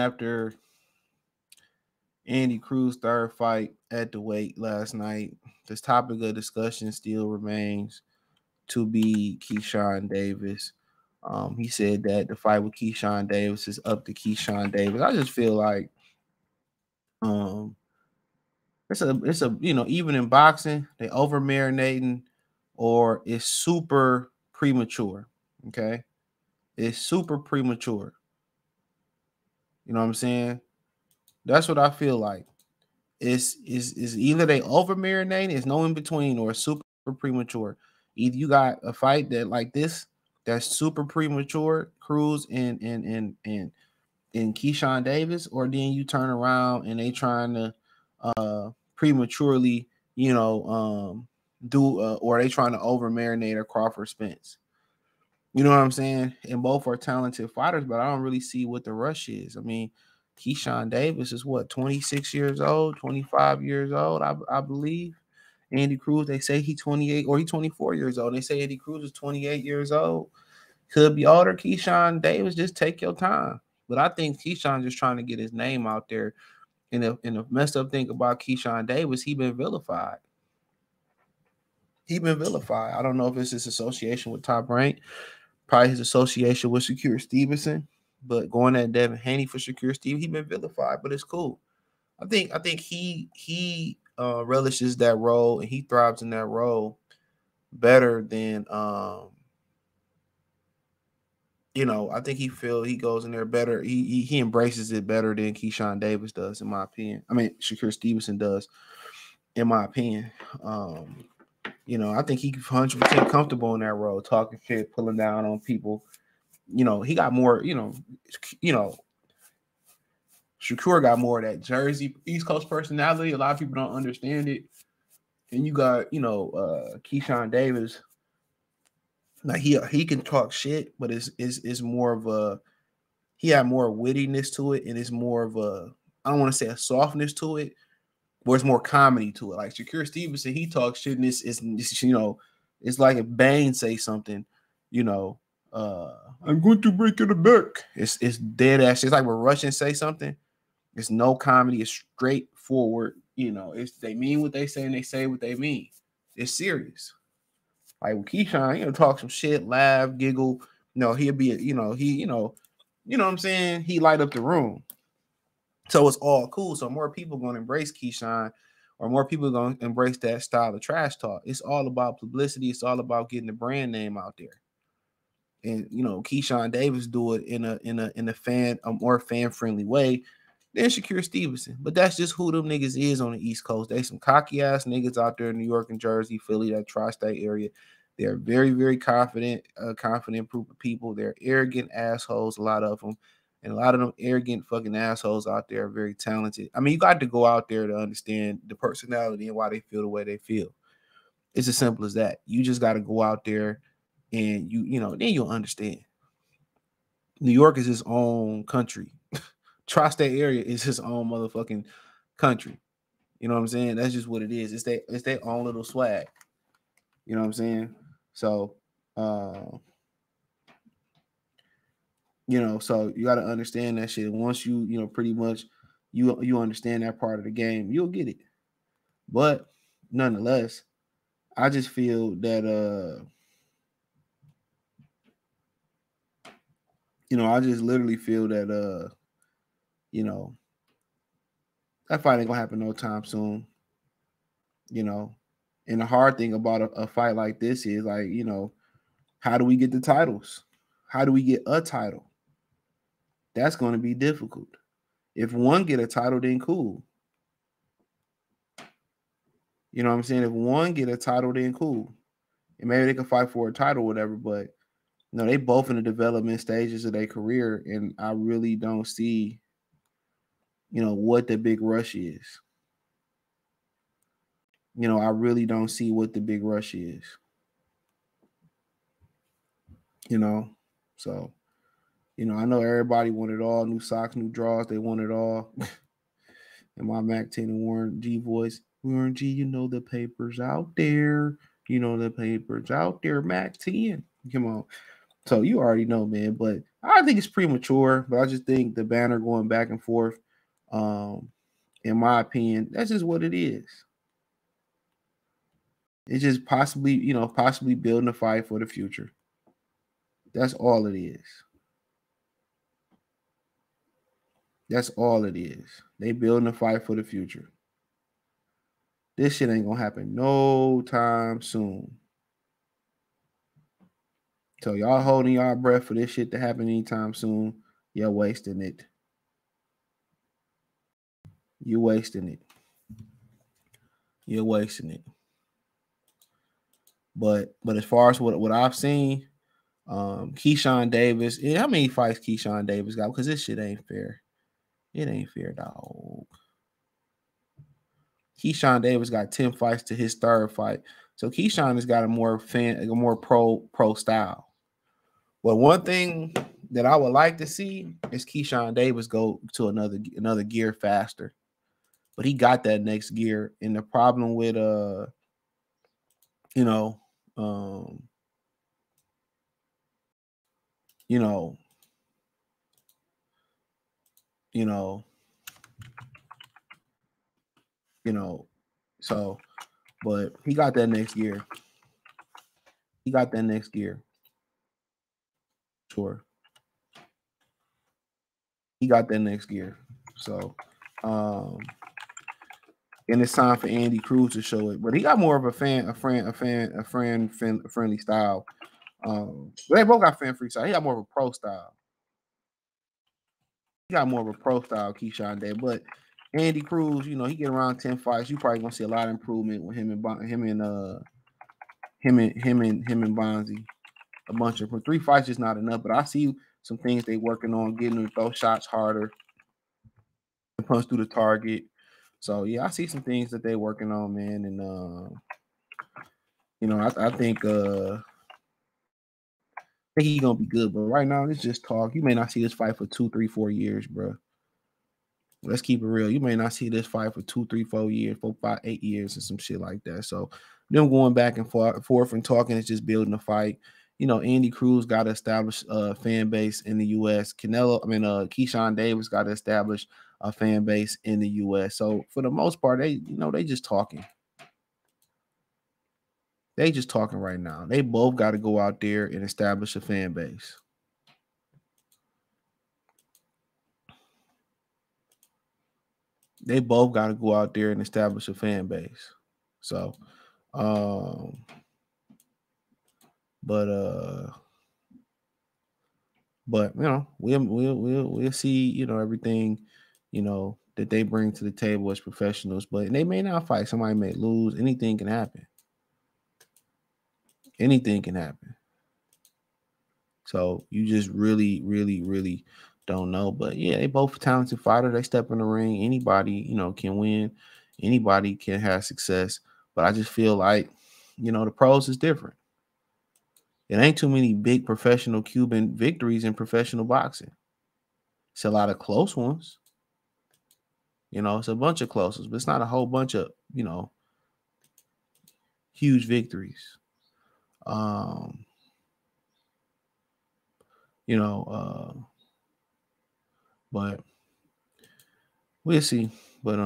after Andy Cruz third fight at the weight last night, this topic of discussion still remains to be Keyshawn Davis. He said that the fight with Keyshawn Davis is up to Keyshawn Davis. I just feel like um, it's a even in boxing they over marinating or it's super premature. Okay, it's super premature. You know what I'm saying? That's what I feel like. It's either they over marinate, it's no in between, or super premature. Either you got a fight that like this that's super premature, Cruz and Keyshawn Davis, or then you turn around and they trying to prematurely, do or they trying to over marinate a Crawford Spence. You know what I'm saying? And both are talented fighters, but I don't really see what the rush is. I mean, Keyshawn Davis is what, 26 years old, 25 years old, I believe. Andy Cruz, they say he 28 or he 24 years old. They say Andy Cruz is 28 years old. Could be older. Keyshawn Davis, just take your time. But I think Keyshawn just trying to get his name out there. And the messed up thing about Keyshawn Davis, he been vilified. He been vilified. I don't know if it's his association with Top Rank, probably his association with Shakur Stevenson, but going at Devin Haney for Shakur Stevenson, he been vilified, but it's cool. I think he relishes that role and he thrives in that role better than I think he goes in there better. He embraces it better than Keyshawn Davis does, in my opinion. I mean, Shakur Stevenson does, in my opinion. I think he's 100% comfortable in that role, talking shit, pulling down on people. He got more. Shakur got more of that Jersey East Coast personality. A lot of people don't understand it. And you got Keyshawn Davis. Like he can talk shit, but it's more of a he had more wittiness to it, and it's more of a I don't want to say a softness to it, but it's more comedy to it. Like Shakur Stevenson, he talks shit, and it's like if Bane say something, I'm going to break your back. It's dead ass. It's like when Russians say something. It's no comedy. It's straightforward. It's they mean what they say and they say what they mean. It's serious. Like with Keyshawn, talk some shit, laugh, giggle. He'll be, what I'm saying? He light up the room. So it's all cool. So more people going to embrace Keyshawn, or more people going to embrace that style of trash talk. It's all about publicity. It's all about getting the brand name out there. And Keyshawn Davis do it in a more fan friendly way than Shakur Stevenson. But that's just who them niggas is on the East Coast. They some cocky ass niggas out there in New York and Jersey, Philly, that tri-state area. They're very, very confident group of people. They're arrogant assholes, a lot of them. And a lot of them arrogant fucking assholes out there are very talented. I mean, you got to go out there to understand the personality and why they feel the way they feel. It's as simple as that. You just got to go out there and then you'll understand. New York is his own country. Tri-state area is his own motherfucking country. You know what I'm saying? That's just what it is. It's their own little swag. You know what I'm saying? So, so you got to understand that shit. Once you pretty much you understand that part of the game, you'll get it. But nonetheless, I just feel that I just literally feel that that fight ain't gonna happen no time soon. And the hard thing about a fight like this is like, how do we get the titles? How do we get a title? That's going to be difficult. If one get a title, then cool. You know what I'm saying? If one get a title, then cool. And maybe they can fight for a title or whatever, but they both in the development stages of their career, and I really don't see, what the big rush is. I really don't see what the big rush is. So, I know everybody wanted all new socks, new drawers. They want it all. And my Mac 10 and Warren G voice, Warren G, the papers out there. The papers out there, Mac 10. Come on. So you already know, man. But I think it's premature. But I just think the banner going back and forth, um, in my opinion, that's just what it is. It's just possibly, possibly building a fight for the future. That's all it is. That's all it is. They building a fight for the future. This shit ain't gonna happen no time soon. So y'all holding y'all breath for this shit to happen anytime soon. You're wasting it. You're wasting it. You're wasting it. But as far as what I've seen, Keyshawn Davis, how many fights Keyshawn Davis got? Because this shit ain't fair. It ain't fair, dog. Keyshawn Davis got 10 fights to his third fight. So Keyshawn has got a more pro style. Well, one thing that I would like to see is Keyshawn Davis go to another gear faster. But he got that next gear. And the problem with you know, um, you know, you know, so but he got that next gear. He got that next gear. Sure. He got that next gear. So and it's time for Andy Cruz to show it. But he got more of a friendly style. They both got fan free style. He got more of a pro style. He got more of a pro style, Keyshawn Day. But Andy Cruz, he get around 10 fights. You probably gonna see a lot of improvement with him and Bonzi. A bunch of 3 fights is not enough, but I see some things they working on, getting them to throw shots harder, punch through the target. So yeah, I see some things that they working on, man, and I think he's gonna be good. But right now, it's just talk. You may not see this fight for 2, 3, 4 years, bro. Let's keep it real. You may not see this fight for 2, 3, 4 years, 4, 5, 8 years, and some shit like that. So them going back and forth and talking is just building a fight. Andy Cruz got to establish a fan base in the U.S. Keyshawn Davis got to establish a fan base in the U.S. So for the most part, they just talking. They just talking right now. They both got to go out there and establish a fan base. They both got to go out there and establish a fan base. So, but we'll see, everything, that they bring to the table as professionals. But they may not fight. Somebody may lose. Anything can happen. Anything can happen. So you just really, really, really don't know. But yeah, they both talented fighters. They step in the ring. Anybody, can win. Anybody can have success. But I just feel like, the pros is different. It ain't too many big professional Cuban victories in professional boxing. It's a lot of close ones. It's a bunch of close ones, but it's not a whole bunch of, huge victories. But we'll see. But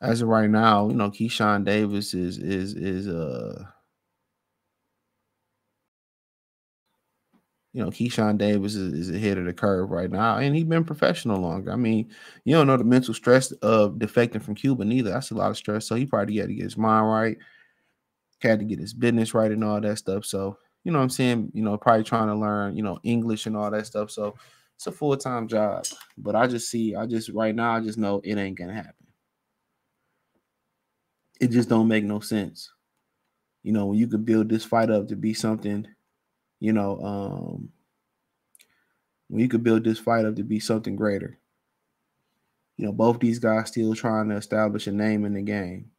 as of right now, Keyshawn Davis is Keyshawn Davis is ahead of the curve right now, and he's been professional longer. I mean, you don't know the mental stress of defecting from Cuba neither. That's a lot of stress. So he probably had to get his mind right, had to get his business right, and all that stuff. So you know what I'm saying, probably trying to learn, English and all that stuff. So it's a full-time job. But right now, I just know it ain't gonna happen. It just don't make no sense. When you could build this fight up to be something, when you could build this fight up to be something greater. Both these guys still trying to establish a name in the game.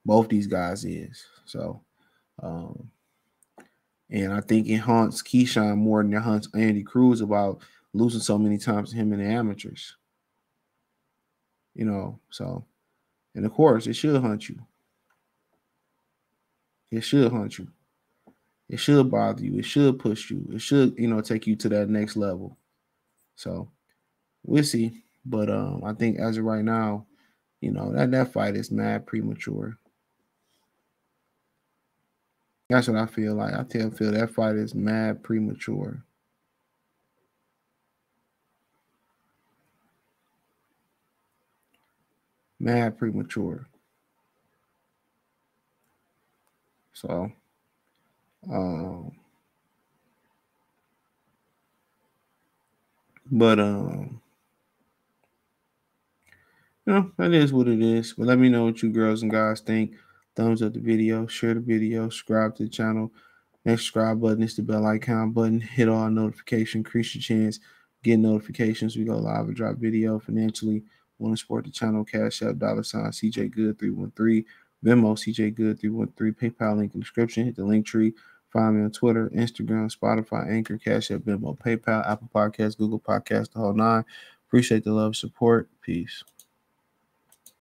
Both these guys is. So, and I think it haunts Keyshawn more than it haunts Andy Cruz about losing so many times to him in the amateurs. So, and of course, it should haunt you. It should haunt you. It should bother you. It should push you. It should, take you to that next level. So we'll see. But I think as of right now, that fight is mad premature. That's what I feel like. I feel that fight is mad premature. Mad premature. So, um, but that is what it is. But let me know what you girls and guys think. Thumbs up the video, share the video, subscribe to the channel. Next subscribe button is the bell icon button. Hit all notifications, increase your chance, get notifications. We go live and drop video financially. Want to support the channel? Cash App, $ CJ Good 313, Venmo CJ Good 313, PayPal link in the description. Hit the link tree. Find me on Twitter, Instagram, Spotify, Anchor, Cash App, Venmo, PayPal, Apple Podcasts, Google Podcasts, the whole nine. Appreciate the love, support. Peace.